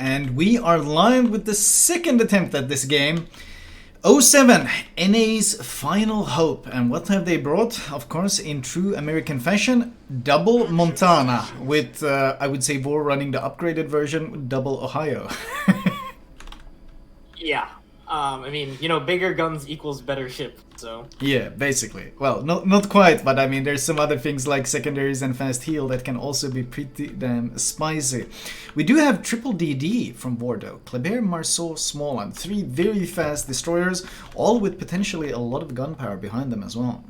and we are live with the second attempt at this game. 07, NA's final hope. And what have they brought? Of course, in true American fashion, double Montana with, I would say, VOR running the upgraded version, double Ohio. Yeah. I mean, you know, bigger guns equals better ship, so... Yeah, basically. Well, not quite, but I mean, there's some other things like secondaries and fast heal that can also be pretty damn spicy. We do have triple DD from VOR though. Kleber, Marceau, Smolan. 3 very fast destroyers, all with potentially a lot of gunpowder behind them as well.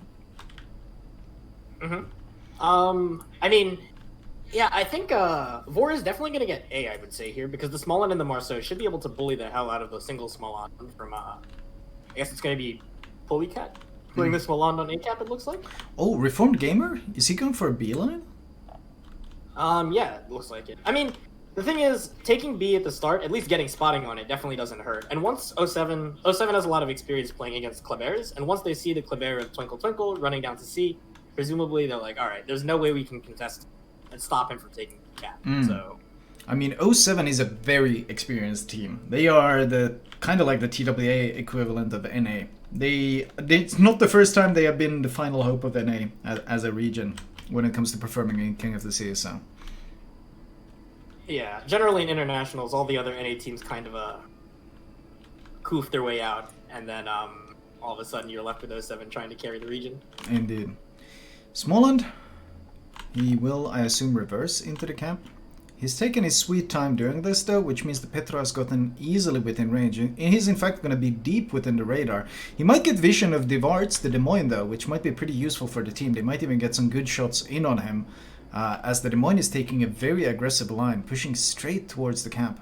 I mean... Yeah, I think VOR is definitely going to get A, I would say, here, because the Smolan and the Marceau should be able to bully the hell out of the single Smolan from, I guess it's going to be Polycat? Putting the Smolan on A-cap, it looks like? Oh, Reformed Gamer? Is he going for a B line? Yeah, it looks like it. I mean, the thing is, taking B at the start, at least getting spotting on it, definitely doesn't hurt. And once 07 has a lot of experience playing against Klebers, and once they see the Kleber of Twinkle Twinkle running down to C, presumably they're like, alright, there's no way we can contest and stop him from taking the cap. So, I mean, 07 is a very experienced team. They are the kind of like the TWA equivalent of NA. It's not the first time they have been the final hope of NA as a region when it comes to performing in King of the Sea. So, yeah, generally in internationals, all the other NA teams kind of goof their way out, and then all of a sudden you're left with 07 trying to carry the region. Indeed. Smoland. He will, I assume, reverse into the camp. He's taken his sweet time doing this though, which means the Petra has gotten easily within range. And he's in fact going to be deep within the radar. He might get vision of Divarts, the Des Moines though, which might be pretty useful for the team. They might even get some good shots in on him, as the Des Moines is taking a very aggressive line, pushing straight towards the camp.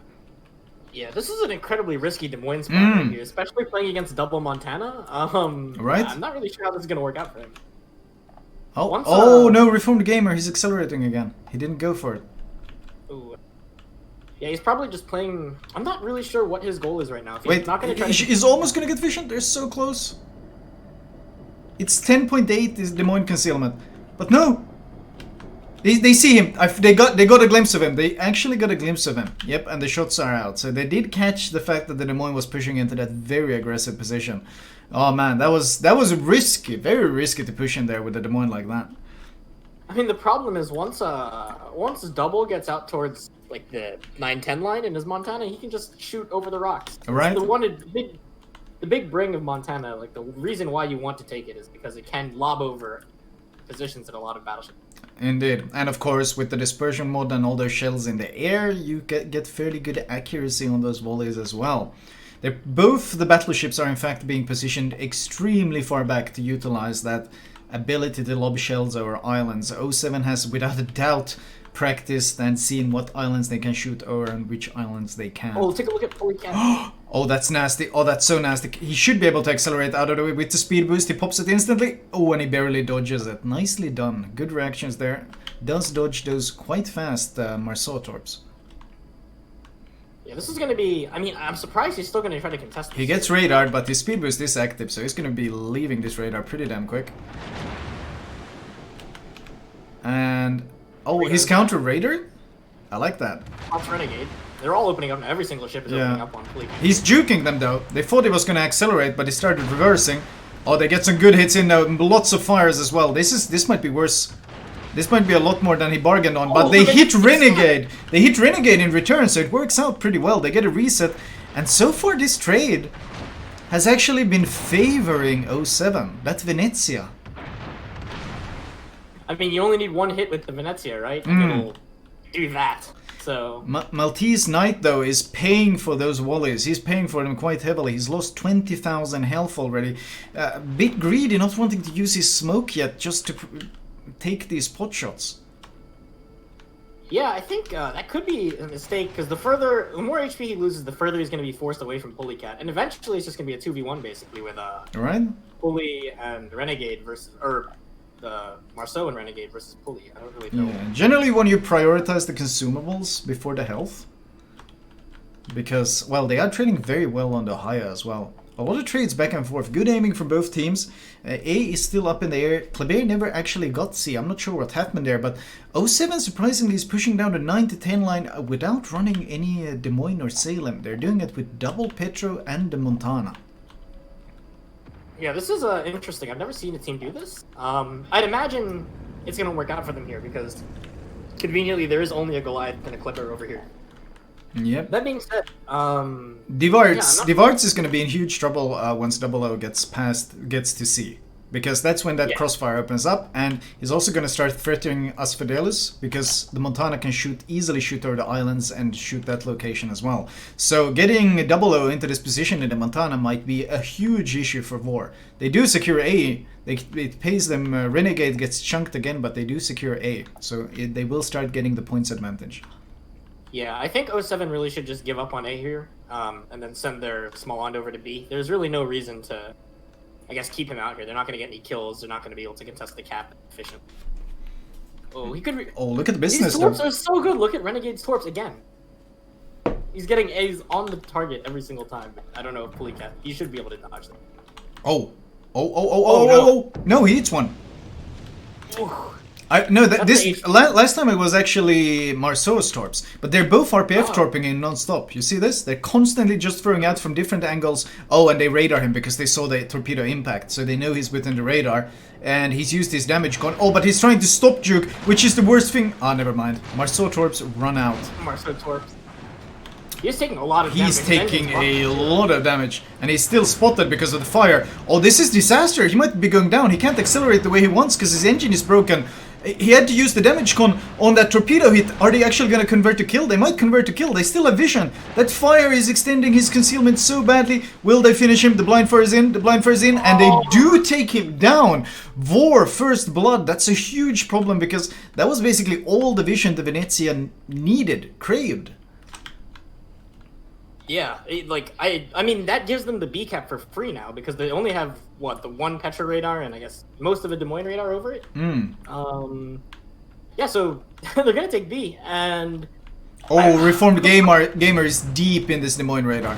Yeah, this is an incredibly risky Des Moines spot right here, especially playing against double Montana. Right? I'm not really sure how this is going to work out for him. Oh, no, Reformed Gamer, he's accelerating again. He didn't go for it. Ooh. Yeah, he's probably just playing... I'm not really sure what his goal is right now. If Wait, not gonna try he's almost going to get vision. They're so close. It's 10.8 is Des Moines concealment. But no! They see him. They got a glimpse of him. They actually got a glimpse of him. Yep, and the shots are out. So they did catch the fact that the Des Moines was pushing into that very aggressive position. Oh man, that was risky, very risky to push in there with the Des Moines like that. I mean, the problem is once double gets out towards like the 9-10 line in his Montana, he can just shoot over the rocks. Right. The big bring of Montana, like the reason why you want to take it is because it can lob over positions in a lot of battleships. Indeed, and of course with the dispersion mod and all those shells in the air, you get fairly good accuracy on those volleys as well. Both the battleships are in fact being positioned extremely far back to utilize that ability to lob shells over islands. 07 has without a doubt practiced and seen what islands they can shoot over and which islands they can't. Oh, take a look at Polycat. Oh, that's nasty. Oh, that's so nasty. He should be able to accelerate out of the way with the speed boost. He pops it instantly. Oh, and he barely dodges it. Nicely done. Good reactions there. Does dodge those quite fast Marceau torps. Yeah, this is going to be... I mean, I'm surprised he's still going to try to contest this. He gets radared, but his speed boost is active, so he's going to be leaving this radar pretty damn quick. And... oh, he's counter radar? I like that. Off Renegade. They're all opening up. Every single ship is opening up on Fleet. He's juking them though. They thought he was going to accelerate, but he started reversing. Oh, they get some good hits in now. Lots of fires as well. This might be worse. This might be a lot more than he bargained on, but they hit Renegade. They hit Renegade in return, so it works out pretty well. They get a reset, and so far this trade has actually been favoring 07. That Venezia. I mean, you only need one hit with the Venezia, right? And it'll do that. So Maltese Knight though is paying for those volleys. He's paying for them quite heavily. He's lost 20,000 health already. Bit greedy, not wanting to use his smoke yet, just to take these pot shots. Yeah, I think that could be a mistake, because the more HP he loses, the further he's going to be forced away from Polycat. And eventually it's just going to be a 2v1 basically with right? Pulley and Renegade versus, or the Marceau and Renegade versus Pulley. I don't really know. Yeah. Generally when you prioritize the consumables before the health, because, well, they are trading very well on the Haya as well. A lot of trades back and forth. Good aiming from both teams. A is still up in the air. Kleber never actually got C. I'm not sure what happened there, but 07 surprisingly is pushing down the 9 to 10 line without running any Des Moines or Salem. They're doing it with double Petro and the Montana. Yeah, this is interesting. I've never seen a team do this. I'd imagine it's going to work out for them here because conveniently there is only a Goliath and a Clipper over here. Yep. That being said, Divarts is going to be in huge trouble once 00 gets to C. Because that's when that crossfire opens up, and he's also going to start threatening us Fidelis, because the Montana can easily shoot over the islands and shoot that location as well. So getting 00 into this position in the Montana might be a huge issue for VOR. They do secure A, it pays them, Renegade gets chunked again, but they do secure A, so they will start getting the points advantage. Yeah, I think 07 really should just give up on A here, and then send their Smalland over to B. There's really no reason to, I guess, keep him out here. They're not going to get any kills. They're not going to be able to contest the cap efficiently. Oh, he could. Oh, look at the business. These torps are so good. Look at Renegade's torps again. He's getting A's on the target every single time. I don't know if Pulicat. He should be able to dodge them. No, he hits one. Ooh. Last time it was actually Marceau's torps, but they're both RPF torping in non-stop. You see this? They're constantly just throwing out from different angles. Oh, and they radar him because they saw the torpedo impact, so they know he's within the radar. And he's used his damage gun. Oh, but he's trying to stop Juke, which is the worst thing. Ah, never mind. Marceau torps run out. Marceau torps. He's taking a lot of damage. He's taking a lot of damage, and he's still spotted because of the fire. Oh, this is disaster. He might be going down. He can't accelerate the way he wants because his engine is broken. He had to use the damage con on that torpedo hit. Are they actually going to convert to kill? They might convert to kill. They still have vision. That fire is extending his concealment so badly. Will they finish him? The blind fire is in. The blind fire is in. And they do take him down. VOR, first blood. That's a huge problem because that was basically all the vision the Venezia needed, craved. Yeah, I mean, that gives them the B cap for free now because they only have, what, the one Petra radar and I guess most of a Des Moines radar over it? Yeah, so they're going to take B and... Oh, Reformed Gamer is deep in this Des Moines radar.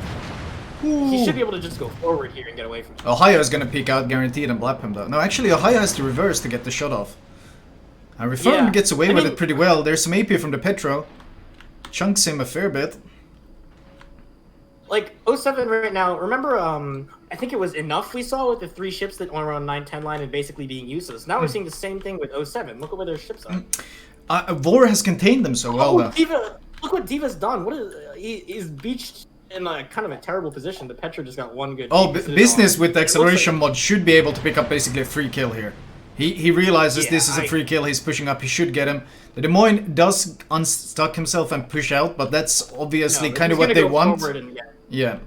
Ooh. He should be able to just go forward here and get away from it. Ohio is going to peek out guaranteed and blap him though. No, actually Ohio has to reverse to get the shot off. Reformed gets away with it pretty well. There's some AP from the Petro. Chunks him a fair bit. Like, 07 right now, remember, I think it was Enough we saw with the 3 ships that were on 9-10 line and basically being useless. Now we're seeing the same thing with 07. Look at where their ships are. VOR has contained them so well, though. Diva! Look what Diva's done. What is... He's beached in a kind of a terrible position. The Petra just got one good... Oh, business with the acceleration mod should be able to pick up basically a free kill here. He realizes this is a free kill, he's pushing up, he should get him. The Des Moines does unstuck himself and push out, but that's obviously kind of what they want. Yeah.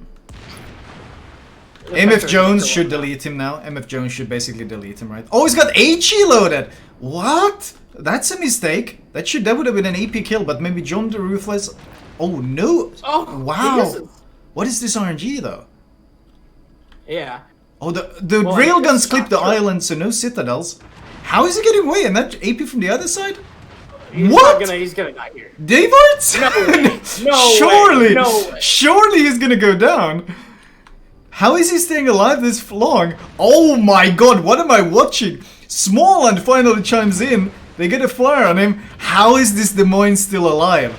MF Jones should delete him now. MF Jones should basically delete him, right? Oh, he's got HE loaded! What? That's a mistake. That would have been an AP kill, but maybe John the Ruthless... Oh, no! Oh, wow! What is this RNG, though? Yeah. Oh, the railguns clip the island, so no citadels. How is he getting away? And that AP from the other side? He's gonna die here. Davarts? Surely he's gonna go down. How is he staying alive this long? Oh my god, what am I watching? Smalland finally chimes in. They get a flare on him. How is this Des Moines still alive?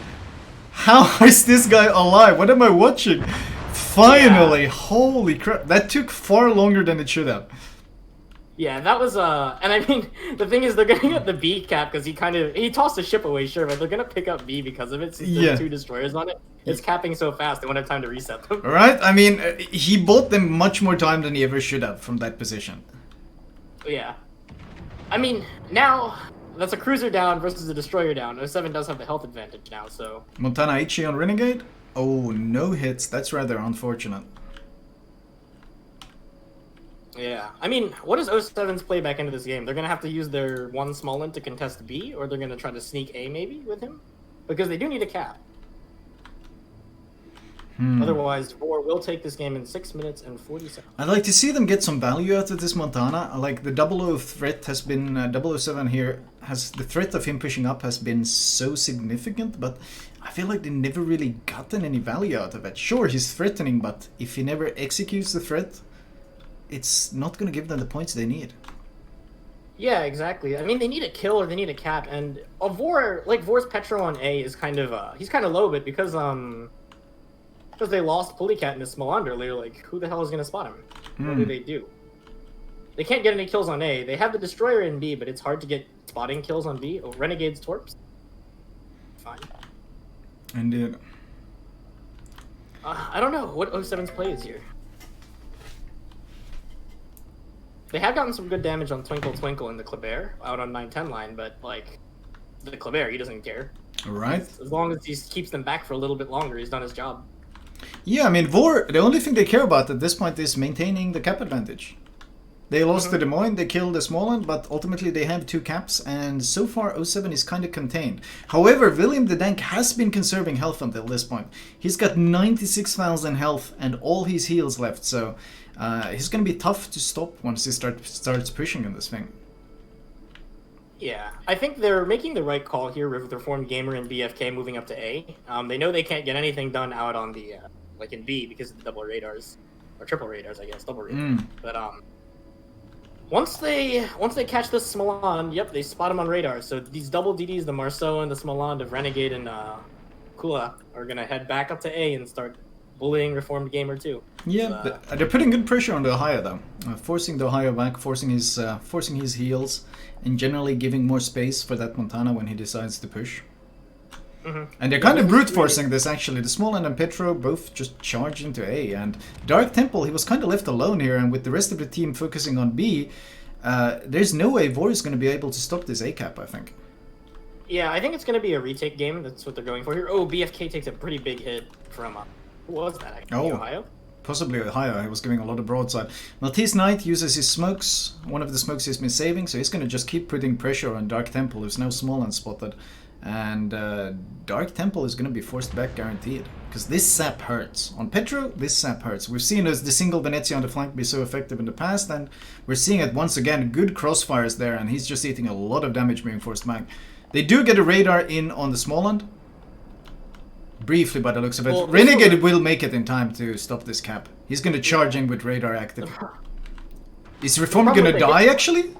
How is this guy alive? What am I watching? Finally, holy crap. That took far longer than it should have. Yeah, that was, and I mean, the thing is, they're gonna get the B cap because he tossed the ship away, sure, but they're gonna pick up B because of it since there's 2 destroyers on it. It's capping so fast, they won't have time to reset them. Right? I mean, he bought them much more time than he ever should have from that position. Yeah. I mean, now, that's a cruiser down versus a destroyer down. 07 does have the health advantage now, so... Montana HE on Renegade? Oh, no hits. That's rather unfortunate. Yeah. I mean, what does 07's play back into this game? They're going to have to use their one Smalland to contest B, or they're going to try to sneak A maybe with him? Because they do need a cap. Otherwise, VOR will take this game in 6 minutes and 40 seconds. I'd like to see them get some value out of this Montana. Like the 00 threat has been 007 here. Has the threat of him pushing up has been so significant, but I feel like they never really gotten any value out of it. Sure, he's threatening, but if he never executes the threat, it's not going to give them the points they need. Yeah, exactly. I mean, they need a kill or they need a cap, and VOR, like VOR's Petro on A is kind of he's kind of low, but because they lost Polycat into Smoland earlier, like who the hell is gonna spot him? What do they do? They can't get any kills on A. They have the Destroyer in B, but it's hard to get spotting kills on B. Oh, Renegade's Torps. Fine. Indeed. I don't know what 07's play is here. They have gotten some good damage on Twinkle Twinkle in the Kleber out on 9-10 line, but like the Kleber, he doesn't care. Right. As long as he keeps them back for a little bit longer, he's done his job. Yeah, I mean, VOR, the only thing they care about at this point is maintaining the cap advantage. They lost to Des Moines, they killed the Smoland, but ultimately they have 2 caps, and so far 07 is kind of contained. However, William the Dank has been conserving health until this point. He's got 96,000 health and all his heals left, so he's going to be tough to stop once he starts pushing in this thing. Yeah, I think they're making the right call here with Reformed Gamer and BFK moving up to A. They know they can't get anything done out on the, like in B because of the double radars. Or triple radars, I guess, double radars. But, once they catch this Smoland, yep, they spot him on radar. So these double DDs, the Marceau and the Smoland of Renegade and Kula, are going to head back up to A and start bullying Reformed Gamer too. Yeah, they're putting good pressure on the Ohio though, forcing the Ohio back, forcing his heals, and generally giving more space for that Montana when he decides to push. And they're kind of brute forcing this actually. The Smoland and Petro both just charge into A, and Dark Temple, he was kind of left alone here, and with the rest of the team focusing on B, there's no way VOR is going to be able to stop this A cap, I think. Yeah, I think it's going to be a retake game. That's what they're going for here. Oh, BFK takes a pretty big hit from who was that actually? Ohio? Possibly Ohio. He was giving a lot of broadside. Maltese Knight uses his smokes, one of the smokes he's been saving, so he's going to just keep putting pressure on Dark Temple, who's now small and spotted. And Dark Temple is going to be forced back guaranteed. Because this sap hurts. On Petro, this sap hurts. We've seen the single Venezia on the flank be so effective in the past, and we're seeing it once again. Good crossfires there, and he's just eating a lot of damage being forced back. They do get a radar in on the Smoland. Briefly by the looks of it. Well, Renegade will make it in time to stop this cap. He's going to charge in with radar active. Is Reformed going to die actually?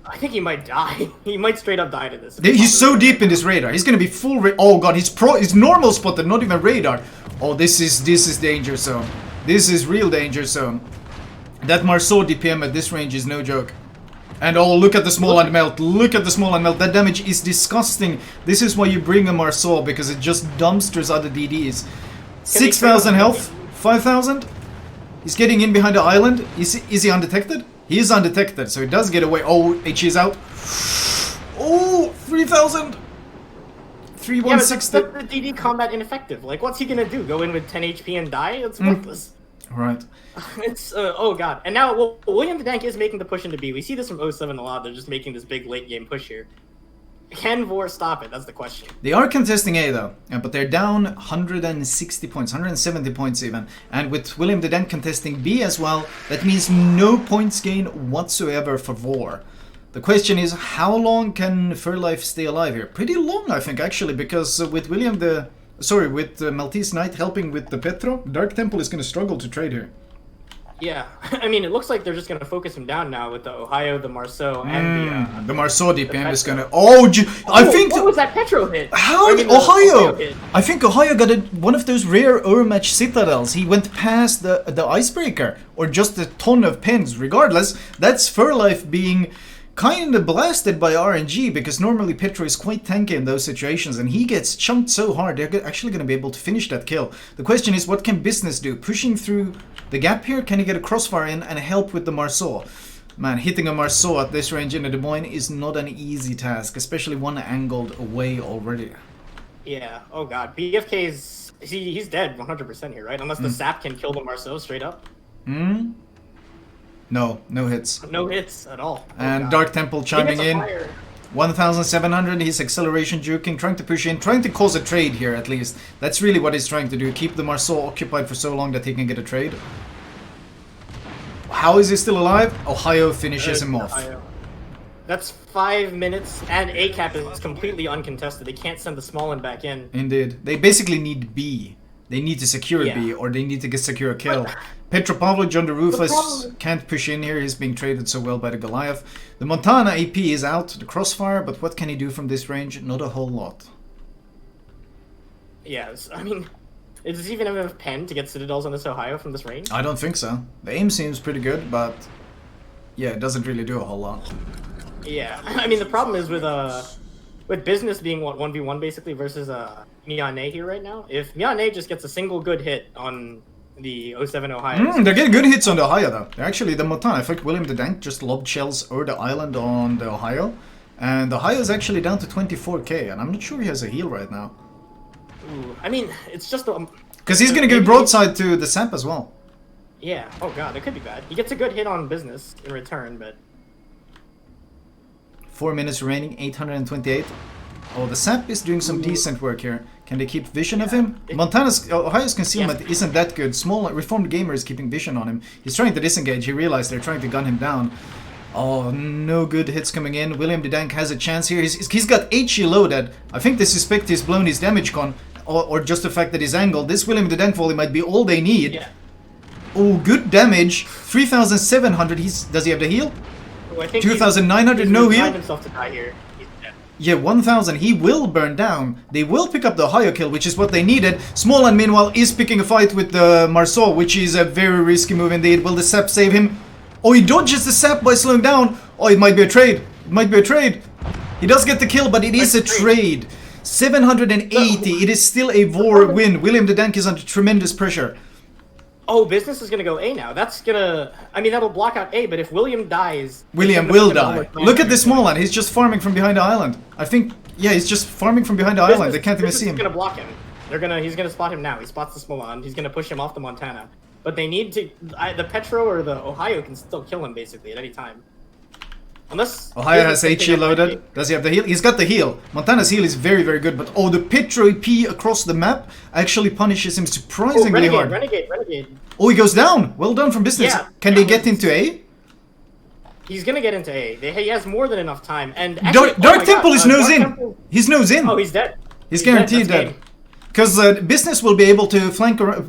I think he might die. He might straight up die to this. He's so deep in this radar. He's gonna be full. Oh god, he's normal spotted, not even radar. Oh, this is danger zone. This is real danger zone. That Marceau DPM at this range is no joke. And oh, look at the Smoland melt. Look at the Smoland melt. That damage is disgusting. This is why you bring a Marceau, because it just dumpsters other DDs. 6,000 health. 5,000. He's getting in behind the island. Is he undetected? He is undetected, so he does get away. Oh, HE is out. Oh, 3,000. 3,160. Yeah, but the DD combat ineffective. Like, what's he gonna do? Go in with 10 HP and die? It's worthless. Right. It's, oh god. And now, well, William the Dank is making the push into B. We see this from 07 a lot. They're just making this big late game push here. Can VOR stop it? That's the question. They are contesting A though, but they're down 160 points, 170 points even. And with William the Dank contesting B as well, that means no points gain whatsoever for VOR. The question is, how long can Furlife stay alive here? Pretty long, I think, actually, because with with Maltese Knight helping with the Petro, Dark Temple is going to struggle to trade here. Yeah, I mean, it looks like they're just going to focus him down now with the Ohio, the Marceau, and the Marceau DPM is going to... Oh, I think... What was that Petro hit? How? Ohio! I think Ohio got one of those rare Urmatch Citadels. He went past the Icebreaker, or just a ton of pins. Regardless, that's Furlife being kind of blasted by RNG, because normally Petro is quite tanky in those situations, and he gets chunked so hard, they're actually going to be able to finish that kill. The question is, what can Business do? Pushing through the gap here, can he get a crossfire in and help with the Marceau? Man, hitting a Marceau at this range in a Des Moines is not an easy task, especially one angled away already. Yeah, oh god, BFK's... he's dead 100% here, right? Unless the sap can kill the Marceau straight up. No hits. No hits at all. And Dark Temple chiming in. 1,700, he's acceleration juking, trying to push in, trying to cause a trade here at least. That's really what he's trying to do, keep the Marceau occupied for so long that he can get a trade. How is he still alive? Ohio finishes him off. Ohio. That's 5 minutes, and A cap is completely uncontested. They can't send the small one back in. Indeed. They basically need B. They need to secure B, or they need to secure a kill. Petropavlovich on the Ruthless can't push in here. He's being traded so well by the Goliath. The Montana AP is out, the Crossfire, but what can he do from this range? Not a whole lot. Yes, I mean, does he even have enough pen to get Citadels on this Ohio from this range? I don't think so. The aim seems pretty good, but yeah, it doesn't really do a whole lot. Yeah, I mean, the problem is with Business being, what, 1v1 basically versus Miyane here right now. If Miyane just gets a single good hit on the 07 Ohio... they're getting good hits on the Ohio though. Actually, the Montana, in fact, William the Dank just lobbed shells over the island on the Ohio. And the Ohio is actually down to 24k, and I'm not sure he has a heal right now. Ooh, I mean, it's just... Because he's gonna give broadside to the Sap as well. Yeah, oh god, it could be bad. He gets a good hit on Business in return, but... 4 minutes remaining, 828. Oh, the Sap is doing some decent work here. Can they keep vision of him? Ohio's concealment isn't that good. Small reformed gamer is keeping vision on him. He's trying to disengage. He realized they're trying to gun him down. Oh, no good hits coming in. William the Dank has a chance here. He's got HE loaded. I think they suspect he's blown his damage con, or just the fact that he's angled. This William the Dank volley might be all they need. Yeah. Oh, good damage. 3,700. Does he have the heal? Oh, 2,900. No heal. Himself to die here. Yeah, 1,000. He will burn down. They will pick up the Ohio kill, which is what they needed. Smallland, meanwhile, is picking a fight with the Marceau, which is a very risky move indeed. Will the Sap save him? Oh, he dodges the Sap by slowing down. Oh, it might be a trade. It might be a trade. He does get the kill, but it is a trade. 780. It is still a VOR win. William the Dank is under tremendous pressure. Oh, Business is gonna go A now. That's gonna... I mean, that'll block out A, but if William dies... William will die. Look at this Smallland. He's just farming from behind the island. I think... Yeah, he's just farming from behind the island. They can't even see him. He's gonna block him. He's gonna spot him now. He spots the Smallland. He's gonna push him off the Montana. But they need to... the Petro or the Ohio can still kill him, basically, at any time. Unless... Ohio has HE loaded. Does he have the heal? He's got the heal. Montana's heal is very, very good, but oh, the Petro EP across the map actually punishes him surprisingly hard. Renegade. Oh, he goes down! Well done from Business. Yeah, Can they get into A? He's gonna get into A. He has more than enough time. And actually, Dark Temple is nose in! He's nose in! Oh, he's dead. He's guaranteed dead. Because Business will be able to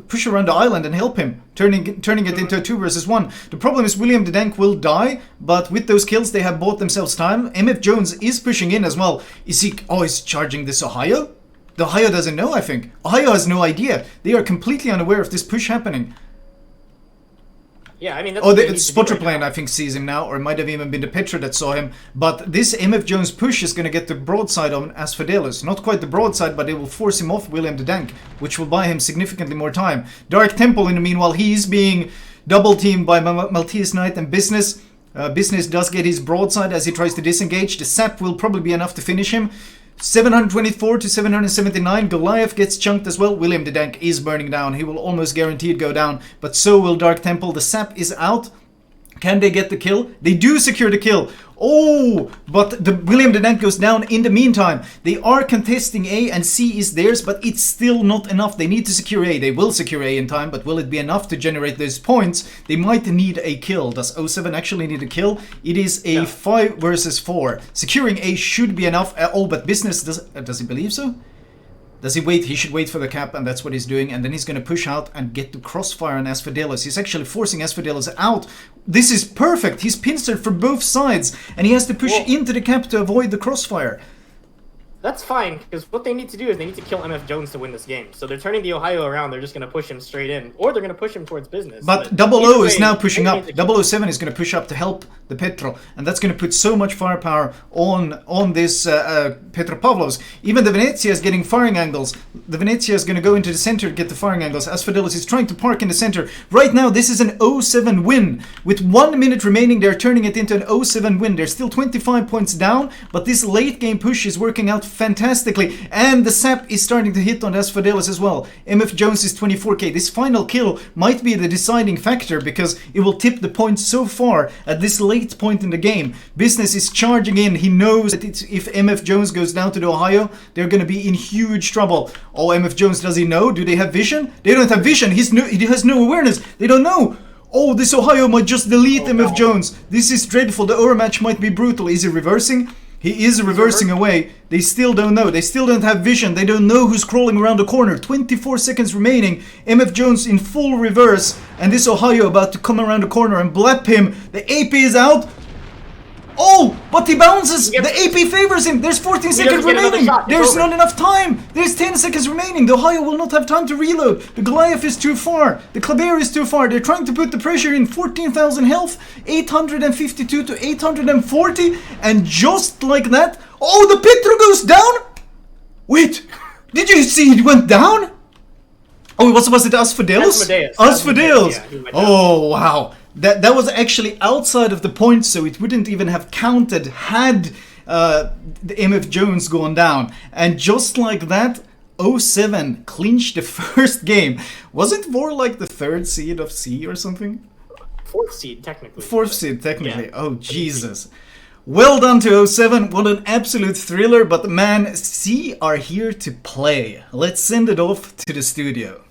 push around the island and help him, turning it into a 2 versus 1. The problem is William the Dank will die, but with those kills they have bought themselves time. MF Jones is pushing in as well. Is he... Oh, he's charging this Ohio? The Ohio doesn't know, I think. Ohio has no idea. They are completely unaware of this push happening. Yeah, I mean, that's the spotter plane, I think, sees him now, or it might have even been the Petra that saw him. But this MF Jones push is going to get the broadside on Asphodelus. Not quite the broadside, but it will force him off William the Dank, which will buy him significantly more time. Dark Temple, in the meanwhile, he's being double-teamed by Maltese Knight and Business. Business does get his broadside as he tries to disengage. The Sap will probably be enough to finish him. 724 to 779. Goliath gets chunked as well. William the Dank is burning down. He will almost guaranteed go down, but so will Dark Temple. The Sap is out. Can they get the kill? They do secure the kill. Oh, but the William the Dank goes down in the meantime. They are contesting A and C is theirs, but it's still not enough. They need to secure A. They will secure A in time, but will it be enough to generate those points? They might need a kill. Does 07 actually need a kill? It is a 5 versus 4. Securing A should be enough. Oh, but Business, does he believe so? Does he wait? He should wait for the cap, and that's what he's doing. And then he's going to push out and get the crossfire on Asphodelus. He's actually forcing Asphodelus out. This is perfect. He's pincered for both sides, and he has to push into the cap to avoid the crossfire. That's fine, because what they need to do is they need to kill MF Jones to win this game. So they're turning the Ohio around, they're just going to push him straight in. Or they're going to push him towards Business. But Double O is now pushing up. 007 is going to push up to help the Petro. And that's going to put so much firepower on this Petropavlovs. Even the Venezia is getting firing angles. The Venezia is going to go into the center to get the firing angles. Asphodelus is trying to park in the center. Right now, this is an 07 win. With 1 minute remaining, they're turning it into an 07 win. They're still 25 points down, but this late game push is working out fantastically. And the sap is starting to hit on Asphodelos as well. MF Jones is 24k. This final kill might be the deciding factor because it will tip the points so far at this late point in the game. Business is charging in. He knows that if MF Jones goes down to the Ohio, they're going to be in huge trouble. Oh, MF Jones, does he know? Do they have vision? They don't have vision. He has no awareness. They don't know. Oh, this Ohio might just delete MF Jones. This is dreadful. The overmatch might be brutal. Is he reversing? He is reversing away. They still don't know. They still don't have vision. They don't know who's crawling around the corner. 24 seconds remaining. MF Jones in full reverse. And this Ohio about to come around the corner and blap him. The AP is out. Oh, but he bounces. The AP favors him. There's 14 seconds remaining. There's not enough time. There's 10 seconds remaining. The Ohio will not have time to reload. The Goliath is too far. The Kleber is too far. They're trying to put the pressure in. 14,000 health. 852 to 840. And just like that. Oh, the Petro goes down. Wait. Did you see it went down? Oh, was it Asphodelos? Asphodelos. Yeah, oh, wow. That was actually outside of the point, so it wouldn't even have counted had the MF Jones gone down. And just like that, 07 clinched the first game. Wasn't VOR like the 3rd seed of C or something? 4th seed, technically. 4th seed, technically. Yeah. Oh, Jesus. Well done to 07. What an absolute thriller. But man, C are here to play. Let's send it off to the studio.